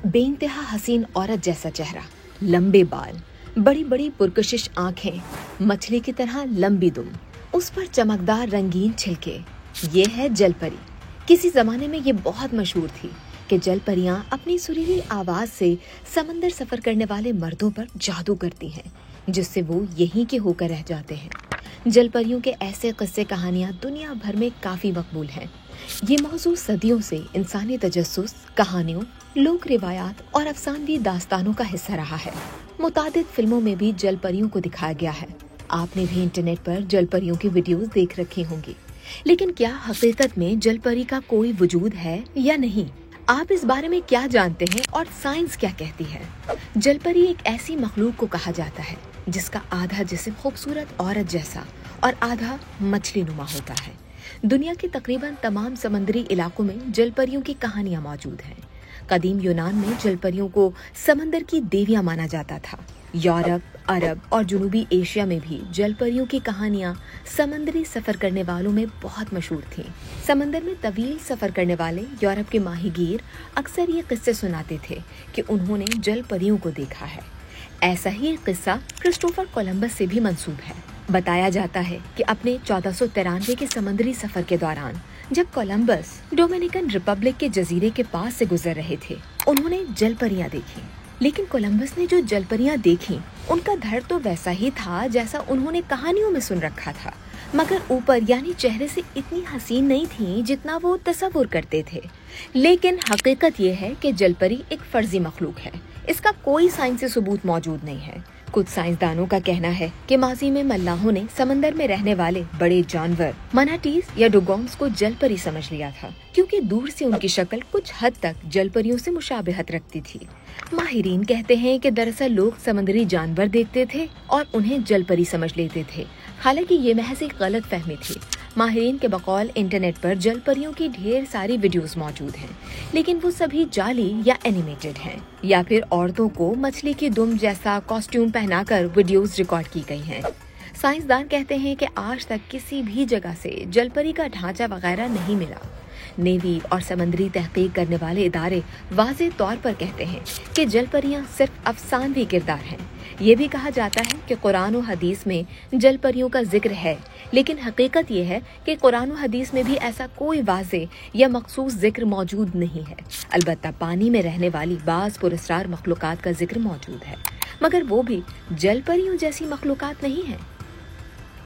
बेइंतहा हसीन औरत जैसा चेहरा, लंबे बाल, बड़ी बड़ी पुरकशिश आंखें, मछली की तरह लंबी दुम, उस पर चमकदार रंगीन छिलके। ये है जलपरी। किसी जमाने में ये बहुत मशहूर थी कि जलपरियां अपनी सुरीली आवाज से समंदर सफर करने वाले मर्दों पर जादू करती हैं, जिससे वो यहीं के होकर रह जाते हैं। जलपरियों के ऐसे किस्से कहानियां दुनिया भर में काफी मकबूल हैं। ये मौजूद सदियों से इंसानी तजस्सुस, कहानियों, लोक रिवायात और अफसानवी दास्तानों का हिस्सा रहा है। मुतादिद फिल्मों में भी जलपरियों को दिखाया गया है। आपने भी इंटरनेट पर जलपरियों की वीडियोस देख रखी होंगी, लेकिन क्या हकीकत में जलपरी का कोई वजूद है या नहीं? आप इस बारे में क्या जानते हैं और साइंस क्या कहती है? जलपरी एक ऐसी मखलूक को कहा जाता है जिसका आधा जिस्म खूबसूरत औरत जैसा और आधा मछली नुमा होता है। दुनिया के तकरीबन तमाम समंदरी इलाकों में जलपरियों की कहानियां मौजूद हैं। कदीम यूनान में जलपरियों को समंदर की देवियां माना जाता था। यूरोप, अरब और जनूबी एशिया में भी जलपरियों की कहानियां समंदरी सफर करने वालों में बहुत मशहूर थीं। समंदर में तवील सफर करने वाले यूरोप के माहीगीर अक्सर ये किस्से सुनाते थे कि उन्होंने जलपरियों को देखा है। ऐसा ही एक किस्सा क्रिस्टोफर कोलंबस से भी मंसूब है। बताया जाता है कि अपने 1493 के समुद्री सफर के दौरान जब कोलंबस डोमिनिकन रिपब्लिक के जजीरे के पास से गुजर रहे थे, उन्होंने जलपरियां देखी। लेकिन कोलंबस ने जो जलपरियां देखी, उनका धड़ तो वैसा ही था जैसा उन्होंने कहानियों में सुन रखा था, मगर ऊपर यानी चेहरे से इतनी हसीन नहीं थी जितना वो तसव्वुर करते थे। लेकिन हकीकत ये है कि जलपरी एक फर्जी मखलूक है। इसका कोई साइंसी सबूत मौजूद नहीं है। कुछ साइंसदानों का कहना है कि माजी में मल्लाहों ने समंदर में रहने वाले बड़े जानवर मनाटीज या डुगोंग्स को जलपरी समझ लिया था, क्योंकि दूर से उनकी शक्ल कुछ हद तक जलपरियों से मुशाबिहत रखती थी। माहिरीन कहते हैं कि दरअसल लोग समंदरी जानवर देखते थे और उन्हें जलपरी समझ लेते थे। हालांकि ये महज एक गलत फहमी थी। माहिरीन के बकौल इंटरनेट पर जलपरियों की ढेर सारी वीडियोस मौजूद हैं, लेकिन वो सभी जाली या एनिमेटेड हैं, या फिर औरतों को मछली की दुम जैसा कॉस्ट्यूम पहनाकर वीडियोस रिकॉर्ड की गई हैं। साइंसदान कहते हैं कि आज तक किसी भी जगह से जलपरी का ढांचा वगैरह नहीं मिला। नेवी और समंदरी तहकीक करने वाले इदारे वाज़ेह तौर पर कहते हैं कि जलपरियां सिर्फ अफसानवी किरदार हैं। ये भी कहा जाता है कि कुरान और हदीस में जलपरियों का जिक्र है, लेकिन हकीकत ये है कि कुरान और हदीस में भी ऐसा कोई वाज़ेह या मखसूस जिक्र मौजूद नहीं है। अलबत्ता पानी में रहने वाली बाज़ पुरस्कार मखलूकात का जिक्र मौजूद है, मगर वो भी जलपरियों जैसी मखलूकात नहीं है।